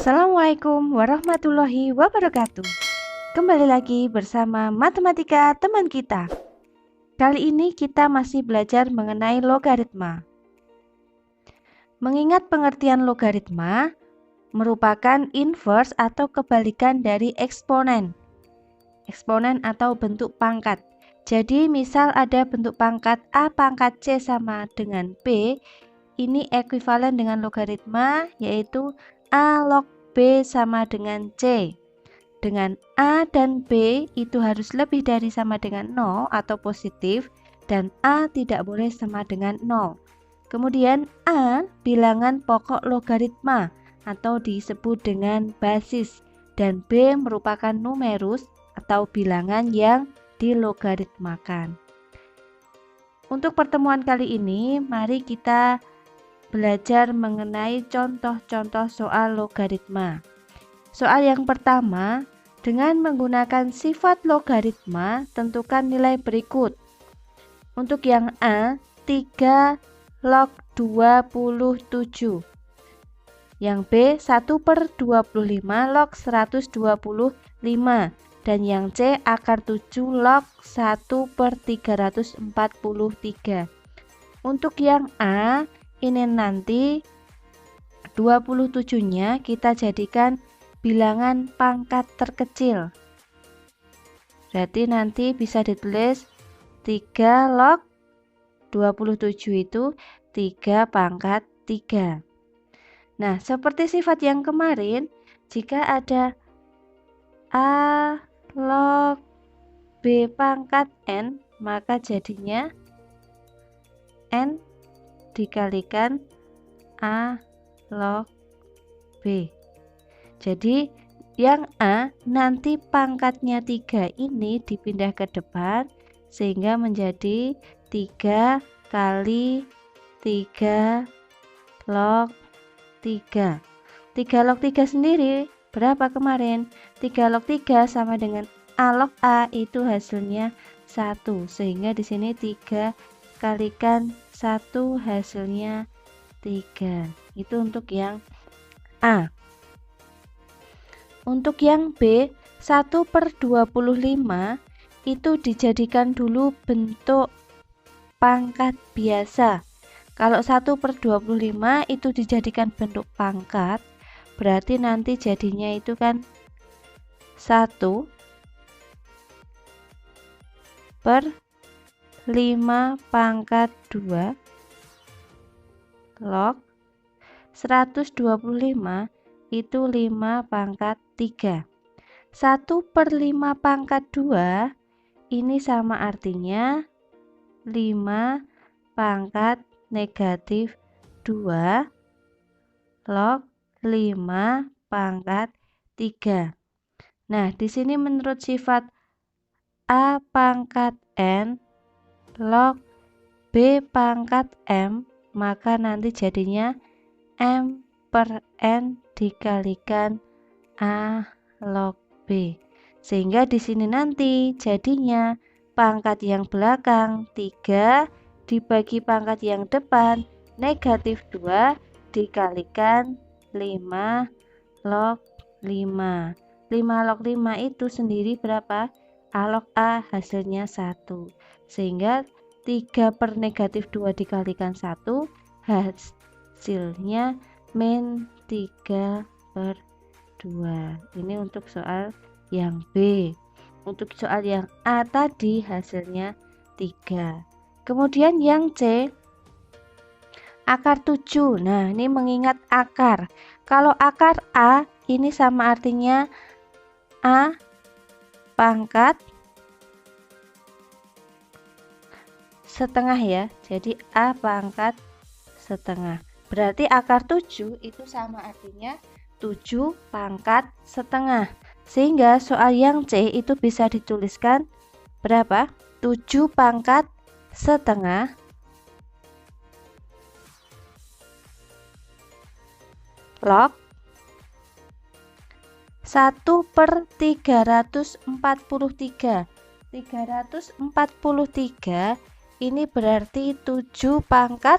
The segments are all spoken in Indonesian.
Assalamualaikum warahmatullahi wabarakatuh. Kembali lagi bersama Matematika Teman Kita. Kali ini kita masih belajar mengenai logaritma. Mengingat pengertian logaritma merupakan inverse atau kebalikan dari eksponen. Eksponen atau bentuk pangkat. Jadi misal ada bentuk pangkat A pangkat C sama dengan B, ini ekuivalen dengan logaritma yaitu A log B sama dengan C. Dengan A dan B itu harus lebih dari sama dengan 0 atau positif, dan A tidak boleh sama dengan 0. Kemudian A bilangan pokok logaritma atau disebut dengan basis, dan B merupakan numerus atau bilangan yang dilogaritmakan. Untuk pertemuan kali ini, mari kita belajar mengenai contoh-contoh soal logaritma. Soal yang pertama, dengan menggunakan sifat logaritma, tentukan nilai berikut. Untuk yang A, 3 log 27. Yang B, 1/25 log 125. Dan yang C, akar 7 log 1/343. Untuk yang A, ini nanti 27-nya kita jadikan bilangan pangkat terkecil. Berarti nanti bisa ditulis 3 log 27 itu 3 pangkat 3. Nah, seperti sifat yang kemarin, jika ada A log B pangkat N, maka jadinya N dikalikan A log B. Jadi yang A nanti pangkatnya 3 ini dipindah ke depan sehingga menjadi 3 kali 3 log 3. 3 log 3 sendiri berapa kemarin? 3 log 3 sama dengan A log A, itu hasilnya 1. Sehingga di sini 3 kalikan 1 hasilnya 3. Itu untuk yang A. Untuk yang B, 1/25 itu dijadikan dulu bentuk pangkat biasa. Kalau 1/25 itu dijadikan bentuk pangkat, berarti nanti jadinya itu kan 1/5 pangkat 2 log 125 itu 5 pangkat 3. 1/5 pangkat 2 ini sama artinya 5 pangkat negatif 2 log 5 pangkat 3. Nah, di sini menurut sifat A pangkat N log B pangkat M, maka nanti jadinya M per N dikalikan A log B. Sehingga di sini nanti jadinya pangkat yang belakang 3 dibagi pangkat yang depan negatif 2 dikalikan 5 log 5. 5 log 5 itu sendiri berapa? A log A hasilnya 1. Sehingga 3 per negatif 2 dikalikan 1 hasilnya min 3/2. Ini untuk soal yang B. Untuk soal yang A tadi hasilnya 3. Kemudian yang C, akar 7. Nah, ini mengingat akar. Kalau akar A ini sama artinya A pangkat setengah ya. Jadi A pangkat setengah. Berarti akar 7 itu sama artinya 7 pangkat setengah. Sehingga soal yang C itu bisa dituliskan berapa? 7 pangkat setengah log 1/343. 343 ini berarti 7 pangkat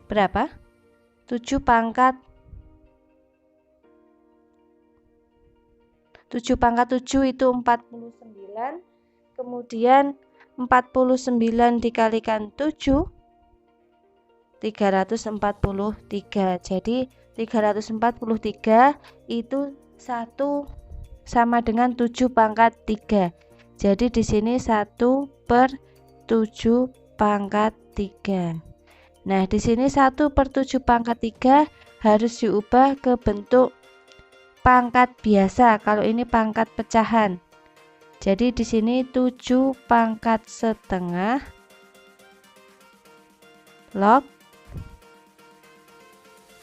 berapa? 7 pangkat 7 pangkat 7 itu 49. Kemudian 49 dikalikan 7, 343. Jadi 343 itu 1 sama dengan 7 pangkat 3. Jadi di sini 1/7 pangkat 3. Nah, di sini 1/7 pangkat 3 harus diubah ke bentuk pangkat biasa. Kalau ini pangkat pecahan. Jadi di sini 7 pangkat setengah log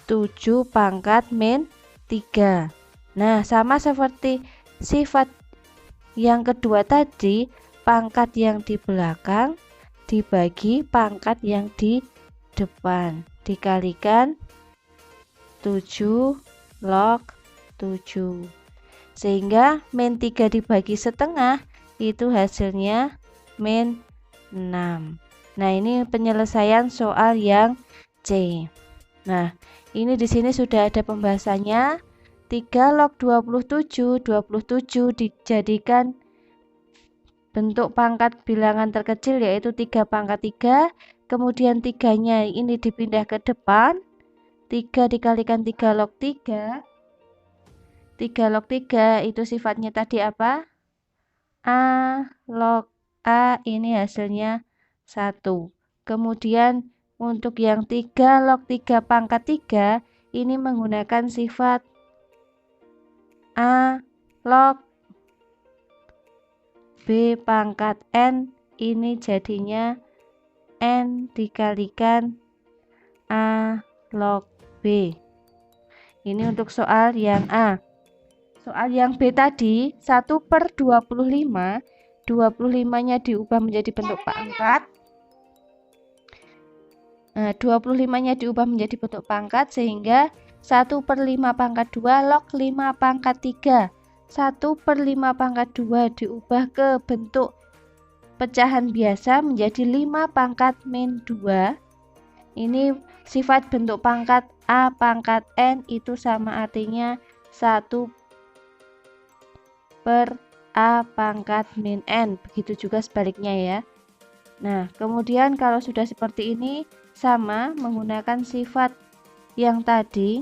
7 pangkat min 3. Nah, sama seperti sifat yang kedua tadi, pangkat yang di belakang dibagi pangkat yang di depan, dikalikan 7 log 7. Sehingga min 3 dibagi setengah itu hasilnya min 6. Nah, ini penyelesaian soal yang C. Nah, ini di sini sudah ada pembahasannya. 3 log 27 dijadikan bentuk pangkat bilangan terkecil yaitu 3 pangkat 3. Kemudian 3-nya ini dipindah ke depan. 3 dikalikan 3 log 3. 3 log 3 itu sifatnya tadi apa? A log A, ini hasilnya 1. Kemudian untuk yang 3 log 3 pangkat 3 ini menggunakan sifat A log B pangkat N, ini jadinya N dikalikan A log B. Ini untuk soal yang A. Soal yang B tadi 1/25, 25-nya diubah menjadi bentuk pangkat. Nah, 25-nya diubah menjadi bentuk pangkat sehingga 1/5 pangkat 2 log 5 pangkat 3. 1/5 pangkat 2 diubah ke bentuk pecahan biasa menjadi 5 pangkat min 2. Ini sifat bentuk pangkat A pangkat N itu sama artinya 1/A pangkat min N. Begitu juga sebaliknya ya. Nah, kemudian kalau sudah seperti ini sama menggunakan sifat yang tadi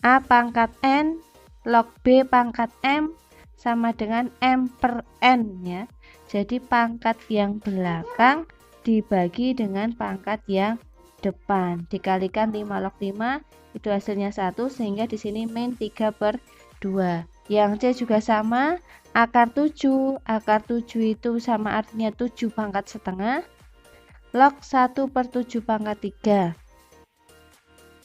A pangkat N log B pangkat M sama dengan M per N ya. Jadi pangkat yang belakang dibagi dengan pangkat yang depan, dikalikan 5 log 5 itu hasilnya 1, sehingga di sini min 3/2. Yang C juga sama, akar 7 itu sama artinya 7 pangkat setengah log 1/7 pangkat 3.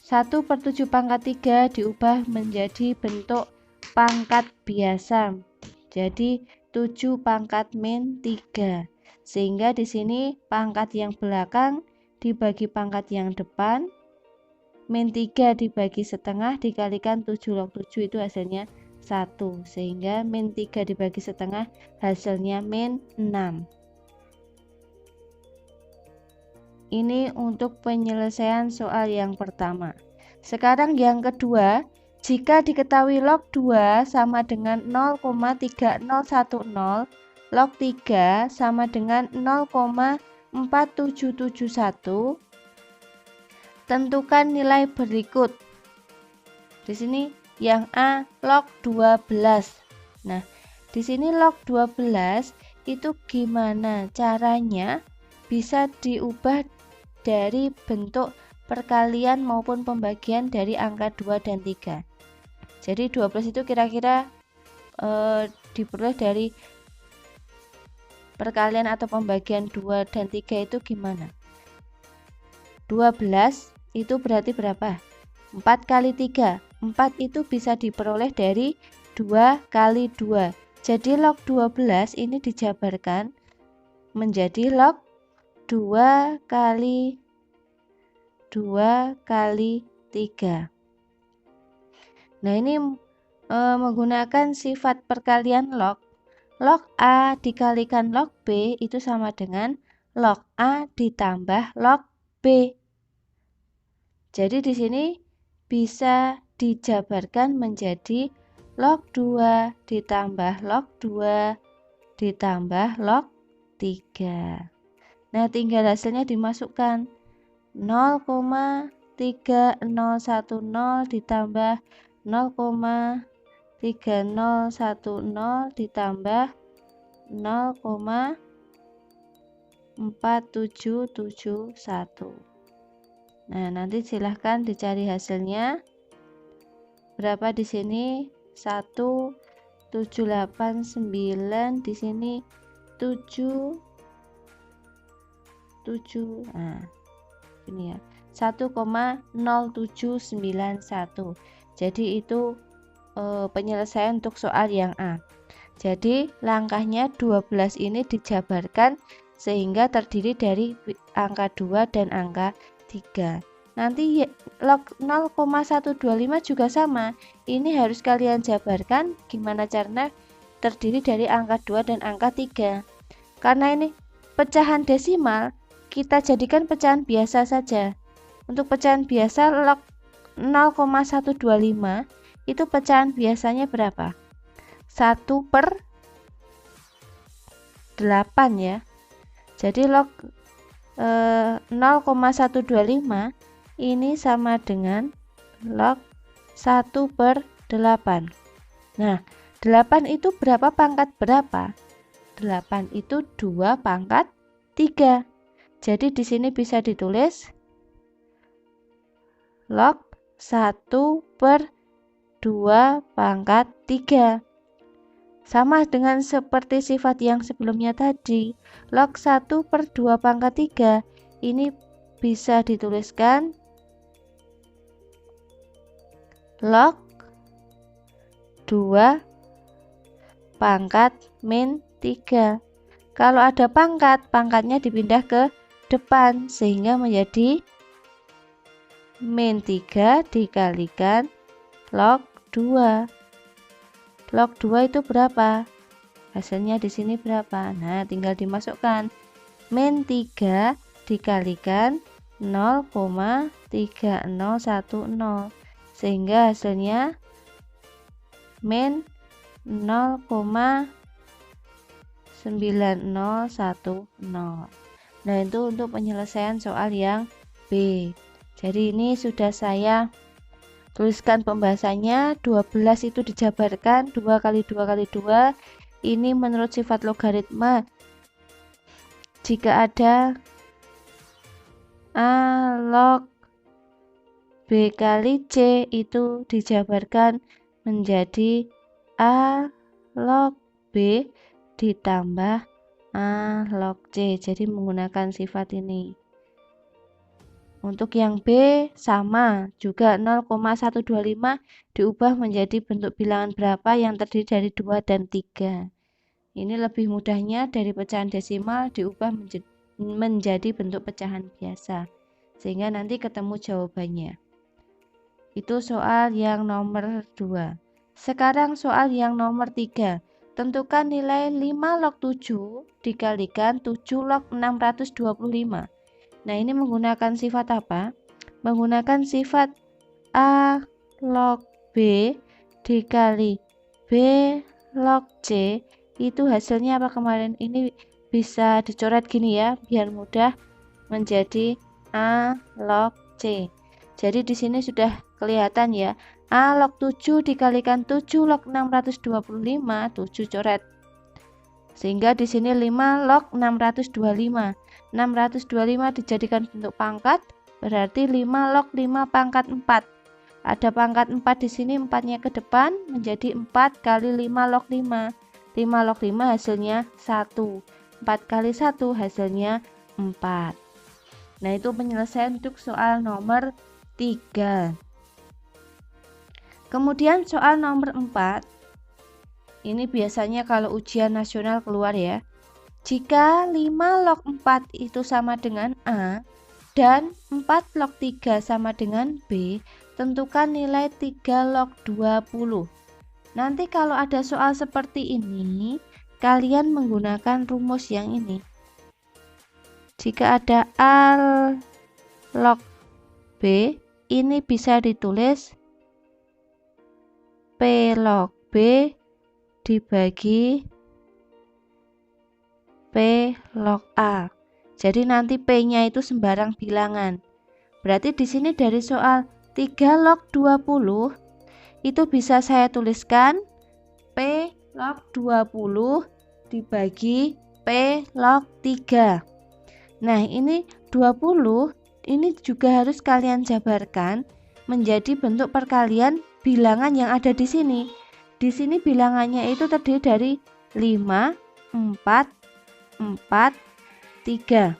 1/7 pangkat 3 diubah menjadi bentuk pangkat biasa. Jadi 7 pangkat min 3. Sehingga di sini pangkat yang belakang dibagi pangkat yang depan. Min 3 dibagi setengah dikalikan 7 log 7 itu hasilnya 1. Sehingga min 3 dibagi setengah hasilnya min 6. Ini untuk penyelesaian soal yang pertama. Sekarang yang kedua, jika diketahui log 2 sama dengan 0,3010, log 3 sama dengan 0,4771, tentukan nilai berikut. Di sini yang A log 12. Nah, di sini log 12 itu gimana caranya bisa diubah dari bentuk perkalian maupun pembagian dari angka 2 dan 3. Jadi 12 itu kira-kira diperoleh dari perkalian atau pembagian 2 dan 3 itu gimana? 12 itu berarti berapa? 4 kali 3. 4 itu bisa diperoleh dari 2 kali 2. Jadi log 12 ini dijabarkan menjadi log 2 kali 3. Nah, ini menggunakan sifat perkalian log. Log A dikalikan log B itu sama dengan log A ditambah log B. Jadi di sini bisa dijabarkan menjadi log 2 ditambah log 2 ditambah log 3. Nah, tinggal hasilnya dimasukkan. 0,3010 ditambah 0,3010 ditambah 0,4771. Nah, nanti silahkan dicari hasilnya. Berapa di sini? 1789, di sini 7. Nah, ini ya. 1,0791. Jadi itu penyelesaian untuk soal yang A. Jadi langkahnya 12 ini dijabarkan sehingga terdiri dari angka 2 dan angka 3. Nanti log 0,125 juga sama. Ini harus kalian jabarkan gimana caranya terdiri dari angka 2 dan angka 3. Karena ini pecahan desimal, kita jadikan pecahan biasa saja. Untuk pecahan biasa log 0,125 itu pecahan biasanya berapa? 1/8 ya. Jadi log 0,125 ini sama dengan log 1/8. Nah, 8 itu berapa pangkat berapa? 8 itu 2 pangkat 3. Jadi di sini bisa ditulis log 1/2 pangkat 3. Sama dengan seperti sifat yang sebelumnya tadi, log 1/2 pangkat 3 ini bisa dituliskan log 2 pangkat min 3. Kalau ada pangkat, pangkatnya dipindah ke depan sehingga menjadi min 3 dikalikan log 2. Log 2 itu berapa? Hasilnya di sini berapa? Nah, tinggal dimasukkan. Min 3 dikalikan 0,3010 sehingga hasilnya min 0,9010. Nah, itu untuk penyelesaian soal yang B. Jadi ini sudah saya tuliskan pembahasannya. 12 itu dijabarkan 2 kali 2 kali 2. Ini menurut sifat logaritma. Jika ada A log B kali C itu dijabarkan menjadi A log B ditambah A log C. Jadi menggunakan sifat ini. Untuk yang B sama juga 0,125 diubah menjadi bentuk bilangan berapa yang terdiri dari 2 dan 3. Ini lebih mudahnya dari pecahan desimal diubah menjadi bentuk pecahan biasa. Sehingga nanti ketemu jawabannya. Itu soal yang nomor 2. Sekarang soal yang nomor 3. Tentukan nilai 5 log 7 dikalikan 7 log 625. Nah, ini menggunakan sifat apa? Menggunakan sifat A log B dikali B log C. Itu hasilnya apa kemarin? Ini bisa dicoret gini ya, biar mudah menjadi A log C. Jadi di sini sudah kelihatan ya. A log 7 dikalikan 7 log 625, 7 coret. Sehingga di sini 5 log 625. 625 dijadikan bentuk pangkat, berarti 5 log 5 pangkat 4. Ada pangkat 4 di sini, 4-nya ke depan menjadi 4 kali 5 log 5. 5 log 5 hasilnya 1. 4 kali 1 hasilnya 4. Nah, itu penyelesaian untuk soal nomor 3. Kemudian soal nomor 4. Ini biasanya kalau ujian nasional keluar ya. Jika 5 log 4 itu sama dengan A dan 4 log 3 sama dengan B, tentukan nilai 3 log 20. Nanti kalau ada soal seperti ini, kalian menggunakan rumus yang ini. Jika ada A log B, ini bisa ditulis P log B B dibagi P log A. Jadi nanti P-nya itu sembarang bilangan. Berarti di sini dari soal 3 log 20 itu bisa saya tuliskan P log 20 dibagi P log 3. Nah, ini 20 ini juga harus kalian jabarkan menjadi bentuk perkalian bilangan yang ada di sini. Di sini bilangannya itu terdiri dari 5, 4, 4, 3.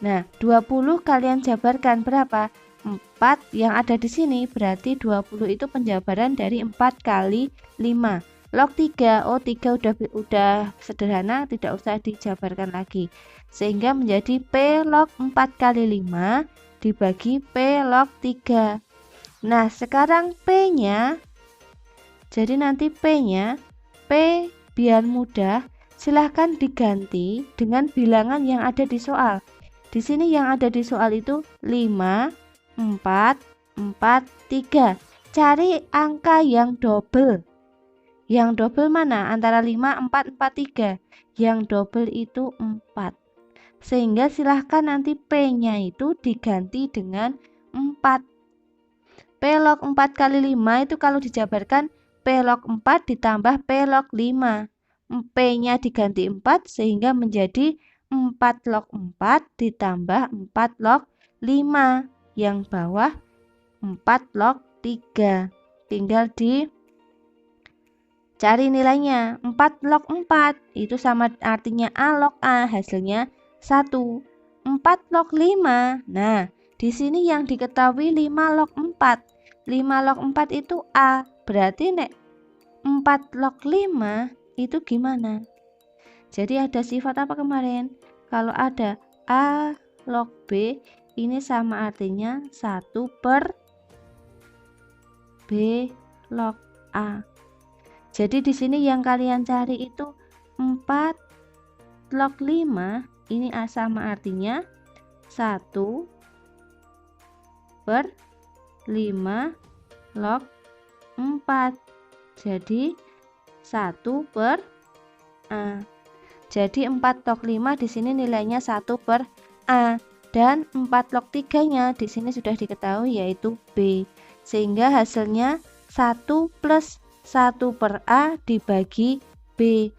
Nah, 20 kalian jabarkan berapa? 4 yang ada di sini, berarti 20 itu penjabaran dari 4 kali 5. Log 3, oh 3 udah sederhana, tidak usah dijabarkan lagi. Sehingga menjadi P log 4 kali 5 dibagi P log 3. Nah, sekarang P-nya, jadi nanti P-nya, P biar mudah, silahkan diganti dengan bilangan yang ada di soal. Di sini yang ada di soal itu 5, 4, 4, 3. Cari angka yang double. Yang double mana? Antara 5, 4, 4, 3. Yang double itu 4. Sehingga silahkan nanti P-nya itu diganti dengan 4. P log 4 kali 5 itu kalau dijabarkan P log 4 ditambah P log 5. P-nya diganti 4 sehingga menjadi 4 log 4 ditambah 4 log 5. Yang bawah 4 log 3. Tinggal dicari nilainya. 4 log 4 itu sama artinya A log A, hasilnya 1. 4 log 5. Nah, di sini yang diketahui 5 log 4. 5 log 4 itu A. Berarti nek 4 log 5 itu gimana? Jadi ada sifat apa kemarin? Kalau ada A log B, ini sama artinya 1 per B log A. Jadi di sini yang kalian cari itu 4 log 5, ini A sama artinya 1 per 5 log 4. Jadi 1 per A. Jadi 4 log 5 di sini nilainya 1 per A. Dan 4 log 3-nya di sini sudah diketahui yaitu B. Sehingga hasilnya 1 plus 1 per A dibagi B.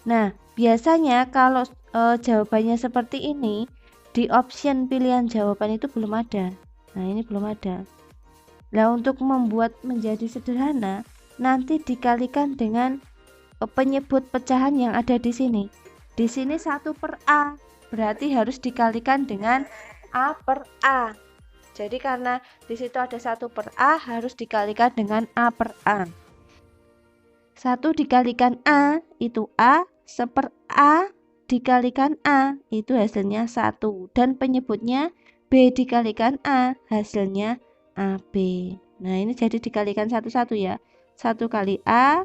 Nah, biasanya kalau jawabannya seperti ini, di option pilihan jawaban itu belum ada. Nah, ini belum ada. Nah, untuk membuat menjadi sederhana, nanti dikalikan dengan penyebut pecahan yang ada di sini. Di sini 1 per A, berarti harus dikalikan dengan A per A. Jadi karena di situ ada 1 per A, harus dikalikan dengan A per A. 1 dikalikan A itu A, 1 A dikalikan A itu hasilnya 1. Dan penyebutnya B dikalikan A, hasilnya AB. Nah, ini jadi dikalikan satu-satu ya. 1 kali A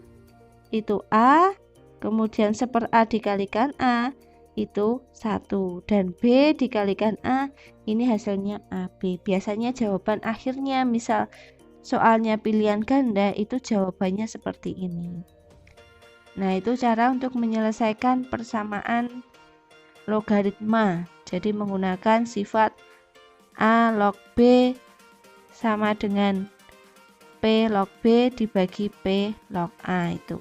itu A, kemudian 1 A dikalikan A itu 1, dan B dikalikan A, ini hasilnya AB. Biasanya jawaban akhirnya misal soalnya pilihan ganda itu jawabannya seperti ini. Nah, itu cara untuk menyelesaikan persamaan logaritma. Jadi menggunakan sifat A log B sama dengan P log B dibagi P log A itu.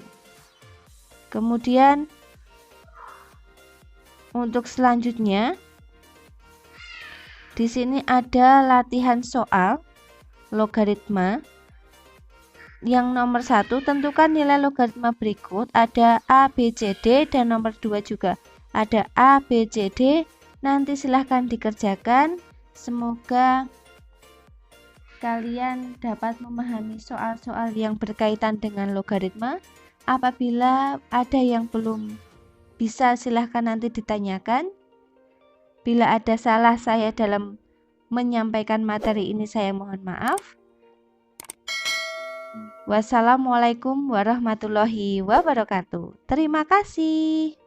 Kemudian untuk selanjutnya di sini ada latihan soal logaritma. Yang nomor 1, tentukan nilai logaritma berikut. Ada A, B, C, D, dan nomor 2 juga ada A, B, C, D. Nanti silahkan dikerjakan. Semoga kalian dapat memahami soal-soal yang berkaitan dengan logaritma. Apabila ada yang belum bisa, silahkan nanti ditanyakan. Bila ada salah saya dalam menyampaikan materi ini, saya mohon maaf. Wassalamualaikum warahmatullahi wabarakatuh. Terima kasih.